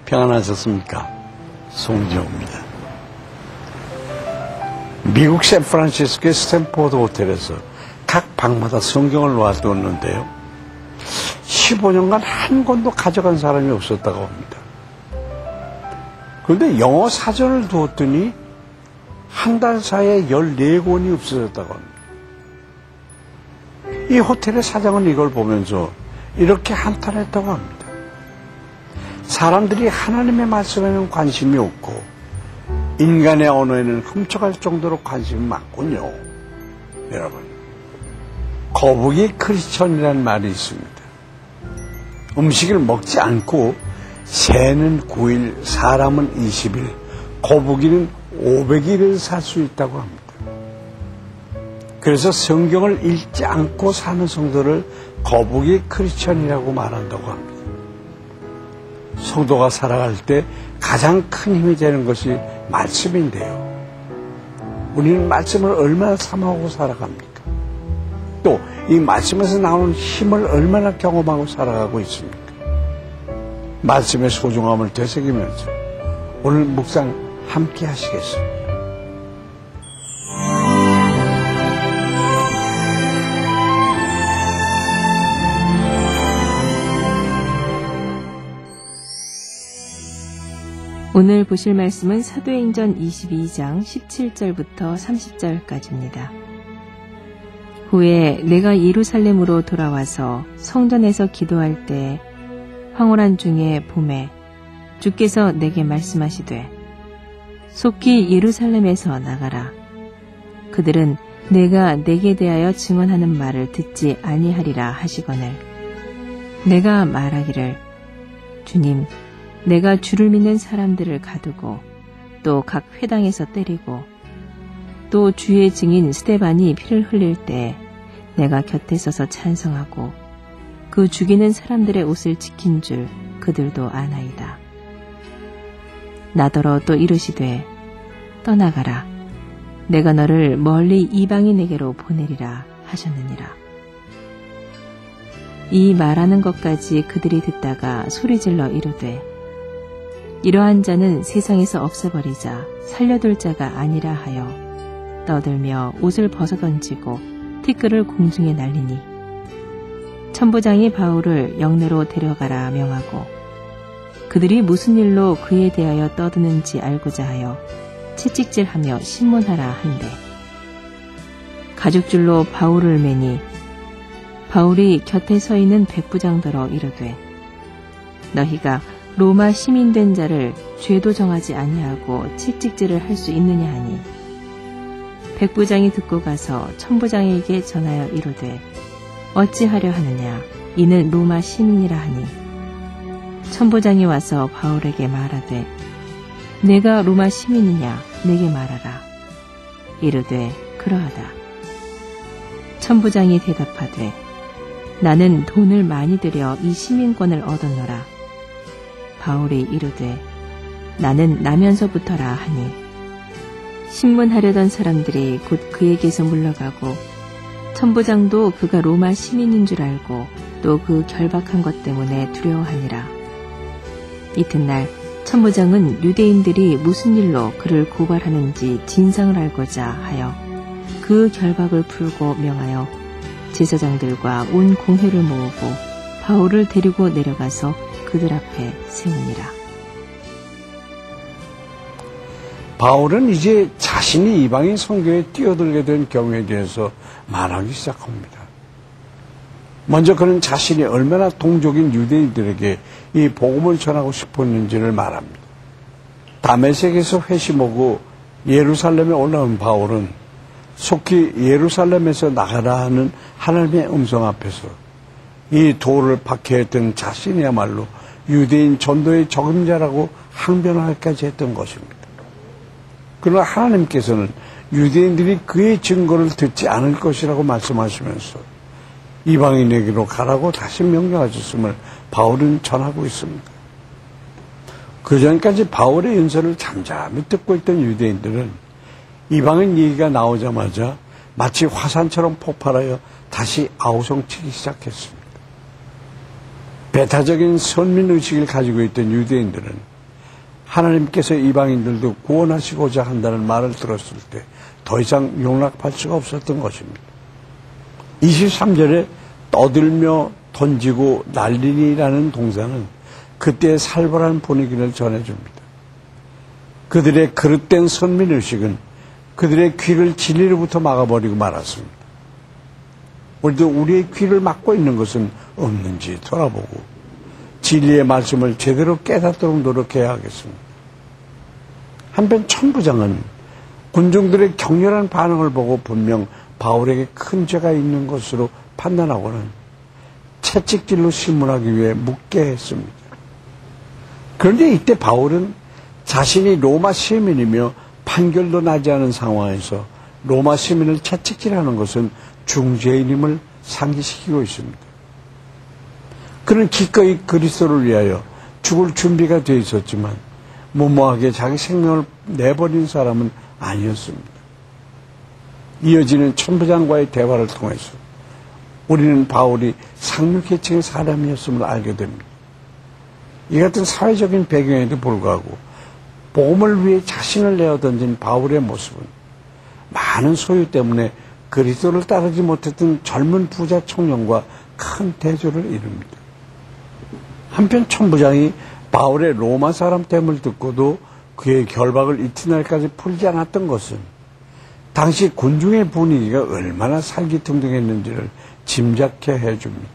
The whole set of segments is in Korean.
평안하셨습니까? 송지호입니다. 미국 샌프란시스코의 스탠포드 호텔에서 각 방마다 성경을 놓아두었는데요. 15년간 한 권도 가져간 사람이 없었다고 합니다. 그런데 영어 사전을 두었더니 한 달 사이에 14권이 없어졌다고 합니다. 이 호텔의 사장은 이걸 보면서 이렇게 한탄했다고 합니다. 사람들이 하나님의 말씀에는 관심이 없고 인간의 언어에는 훔쳐갈 정도로 관심이 많군요. 여러분, 거북이 크리스천이라는 말이 있습니다. 음식을 먹지 않고 새는 9일, 사람은 20일, 거북이는 500일을 살 수 있다고 합니다. 그래서 성경을 읽지 않고 사는 성도를 거북이 크리스천이라고 말한다고 합니다. 성도가 살아갈 때 가장 큰 힘이 되는 것이 말씀인데요. 우리는 말씀을 얼마나 사모하고 살아갑니까? 또 이 말씀에서 나오는 힘을 얼마나 경험하고 살아가고 있습니까? 말씀의 소중함을 되새기면서 오늘 묵상 함께 하시겠습니다. 오늘 보실 말씀은 사도행전 22장 17절부터 30절까지입니다. 후에 내가 예루살렘으로 돌아와서 성전에서 기도할 때 황홀한 중에 봄에 주께서 내게 말씀하시되 속히 예루살렘에서 나가라. 그들은 내가 내게 대하여 증언하는 말을 듣지 아니하리라 하시거늘 내가 말하기를 주님 내가 주를 믿는 사람들을 가두고 또 각 회당에서 때리고 또 주의 증인 스데반이 피를 흘릴 때 내가 곁에 서서 찬성하고 그 죽이는 사람들의 옷을 지킨 줄 그들도 아나이다. 나더러 또 이르시되 떠나가라. 내가 너를 멀리 이방인에게로 보내리라 하셨느니라. 이 말하는 것까지 그들이 듣다가 소리질러 이르되 이러한 자는 세상에서 없애버리자 살려둘 자가 아니라 하여 떠들며 옷을 벗어던지고 티끌을 공중에 날리니 천부장이 바울을 영내로 데려가라 명하고 그들이 무슨 일로 그에 대하여 떠드는지 알고자 하여 채찍질하며 신문하라 한대 가죽줄로 바울을 매니 바울이 곁에 서 있는 백부장더러 이르되 너희가 로마 시민된 자를 죄도 정하지 아니하고 채찍질을 할 수 있느냐 하니 백부장이 듣고 가서 천부장에게 전하여 이르되 어찌하려 하느냐 이는 로마 시민이라 하니 천부장이 와서 바울에게 말하되 내가 로마 시민이냐 내게 말하라. 이르되 그러하다. 천부장이 대답하되 나는 돈을 많이 들여 이 시민권을 얻었노라. 바울이 이르되 나는 나면서부터라 하니 신문하려던 사람들이 곧 그에게서 물러가고 천부장도 그가 로마 시민인 줄 알고 또 그 결박한 것 때문에 두려워하니라. 이튿날 천부장은 유대인들이 무슨 일로 그를 고발하는지 진상을 알고자 하여 그 결박을 풀고 명하여 제사장들과 온 공회를 모으고 바울을 데리고 내려가서 그들 앞에 세우니라. 바울은 이제 자신이 이방인 선교에 뛰어들게 된 경우에 대해서 말하기 시작합니다. 먼저 그는 자신이 얼마나 동족인 유대인들에게 이 복음을 전하고 싶었는지를 말합니다. 다메섹에서 회심하고 예루살렘에 올라온 바울은 속히 예루살렘에서 나가라 하는 하나님의 음성 앞에서 이 도를 박해했던 자신이야말로 유대인 전도의 적임자라고 항변하기까지 했던 것입니다. 그러나 하나님께서는 유대인들이 그의 증거를 듣지 않을 것이라고 말씀하시면서 이방인에게로 가라고 다시 명령하셨음을 바울은 전하고 있습니다. 그 전까지 바울의 연설을 잠잠히 듣고 있던 유대인들은 이방인 얘기가 나오자마자 마치 화산처럼 폭발하여 다시 아우성치기 시작했습니다. 배타적인 선민의식을 가지고 있던 유대인들은 하나님께서 이방인들도 구원하시고자 한다는 말을 들었을 때 더 이상 용납할 수가 없었던 것입니다. 23절에 떠들며 던지고 날리니라는 동사는 그때의 살벌한 분위기를 전해줍니다. 그들의 그릇된 선민의식은 그들의 귀를 진리로부터 막아버리고 말았습니다. 우리도 우리의 귀를 막고 있는 것은 없는지 돌아보고 진리의 말씀을 제대로 깨닫도록 노력해야 하겠습니다. 한편 천부장은 군중들의 격렬한 반응을 보고 분명 바울에게 큰 죄가 있는 것으로 판단하고는 채찍질로 신문하기 위해 묻게 했습니다. 그런데 이때 바울은 자신이 로마 시민이며 판결도 나지 않은 상황에서 로마 시민을 채찍질하는 것은 중죄인임을 상기시키고 있습니다. 그는 기꺼이 그리스도를 위하여 죽을 준비가 되어 있었지만 무모하게 자기 생명을 내버린 사람은 아니었습니다. 이어지는 천부장과의 대화를 통해서 우리는 바울이 상류계층의 사람이었음을 알게 됩니다. 이 같은 사회적인 배경에도 불구하고 복음을 위해 자신을 내어던진 바울의 모습은 많은 소유 때문에 그리스도를 따르지 못했던 젊은 부자 청년과 큰 대조를 이룹니다. 한편 천부장이 바울의 로마 사람됨을 듣고도 그의 결박을 이튿날까지 풀지 않았던 것은 당시 군중의 분위기가 얼마나 살기둥둥했는지를 짐작케 해줍니다.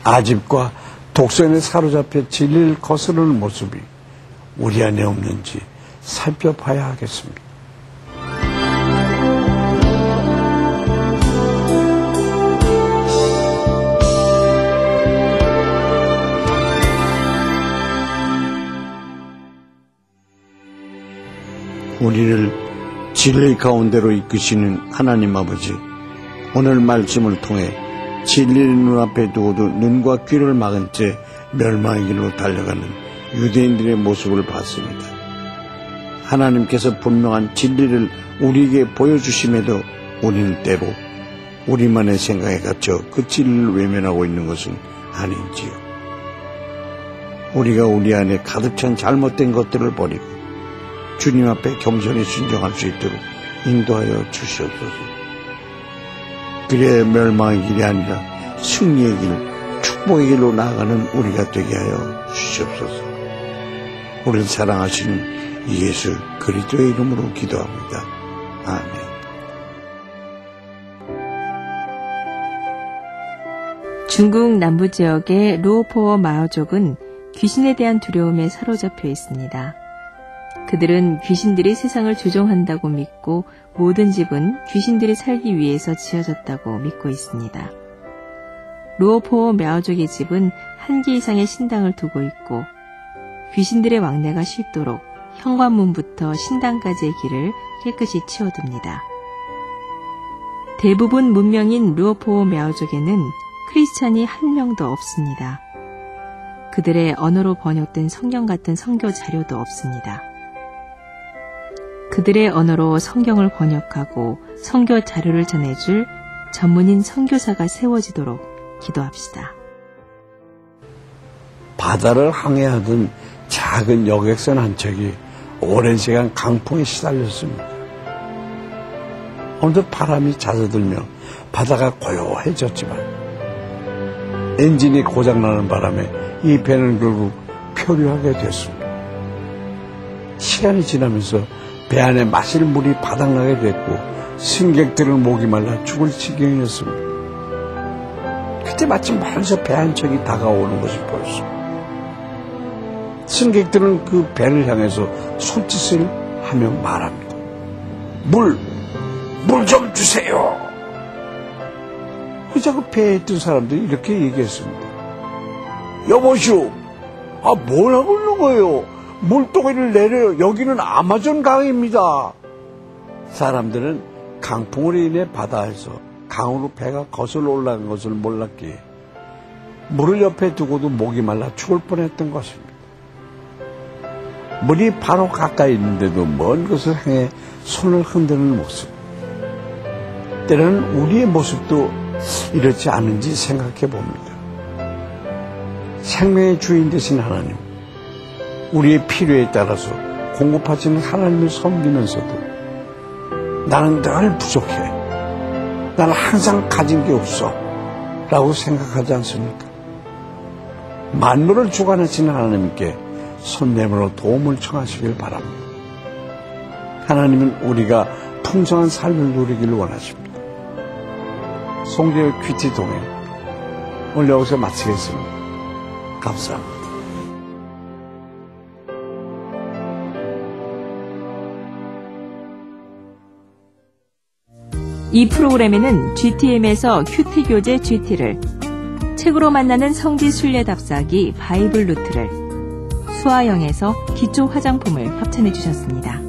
아집과 독선에 사로잡혀 진리를 거스르는 모습이 우리 안에 없는지 살펴봐야 하겠습니다. 우리를 진리 가운데로 이끄시는 하나님 아버지, 오늘 말씀을 통해 진리를 눈앞에 두고도 눈과 귀를 막은 채 멸망의 길로 달려가는 유대인들의 모습을 봤습니다. 하나님께서 분명한 진리를 우리에게 보여주심에도 우리는 때로 우리만의 생각에 갇혀 그 진리를 외면하고 있는 것은 아닌지요. 우리가 우리 안에 가득 찬 잘못된 것들을 버리고 주님 앞에 겸손히 순종할 수 있도록 인도하여 주시옵소서. 그래야 멸망의 길이 아니라 승리의 길, 축복의 길로 나아가는 우리가 되게 하여 주시옵소서. 우리를 사랑하시는 예수 그리스도의 이름으로 기도합니다. 아멘. 중국 남부 지역의 루오포어 마오족은 귀신에 대한 두려움에 사로잡혀 있습니다. 그들은 귀신들이 세상을 조종한다고 믿고 모든 집은 귀신들이 살기 위해서 지어졌다고 믿고 있습니다. 루오포어 마오족의 집은 한 개 이상의 신당을 두고 있고 귀신들의 왕래가 쉽도록 현관문부터 신당까지의 길을 깨끗이 치워둡니다. 대부분 문명인 루오포어 마오족에는 크리스찬이 한 명도 없습니다. 그들의 언어로 번역된 성경 같은 선교 자료도 없습니다. 그들의 언어로 성경을 번역하고 선교 자료를 전해줄 전문인 선교사가 세워지도록 기도합시다. 바다를 항해하던 작은 여객선 한 척이 오랜 시간 강풍에 시달렸습니다. 어느덧 바람이 잦아들며 바다가 고요해졌지만 엔진이 고장나는 바람에 이 배는 결국 표류하게 됐습니다. 시간이 지나면서 배 안에 마실 물이 바닥나게 됐고 승객들은 목이 말라 죽을 지경이었습니다. 그때 마침 멀리서 배 한 척이 다가오는 것이 보였습니다. 승객들은 그 배를 향해서 손짓을 하며 말합니다. 물 좀 주세요. 그래서 그 배에 있던 사람들이 이렇게 얘기했습니다. 여보시오, 뭘 하고 있는 거예요? 물동이를 내려요. 여기는 아마존 강입니다. 사람들은 강풍으로 인해 바다에서 강으로 배가 거슬러 올라간 것을 몰랐기에 물을 옆에 두고도 목이 말라 죽을 뻔했던 것입니다. 물이 바로 가까이 있는데도 먼 곳을 향해 손을 흔드는 모습. 때로는 우리의 모습도 이렇지 않은지 생각해 봅니다. 생명의 주인 되신 하나님, 우리의 필요에 따라서 공급하시는 하나님을 섬기면서도 나는 늘 부족해. 나는 항상 가진 게 없어. 라고 생각하지 않습니까? 만물을 주관하시는 하나님께 손 내밀어 도움을 청하시길 바랍니다. 하나님은 우리가 풍성한 삶을 누리기를 원하십니다. 송재의 큐티 동행 오늘 여기서 마치겠습니다. 감사합니다. 이 프로그램에는 GTM에서 큐티 교재 GT를, 책으로 만나는 성지 순례 답사기 바이블 루트를, 수아영에서 기초 화장품을 협찬해 주셨습니다.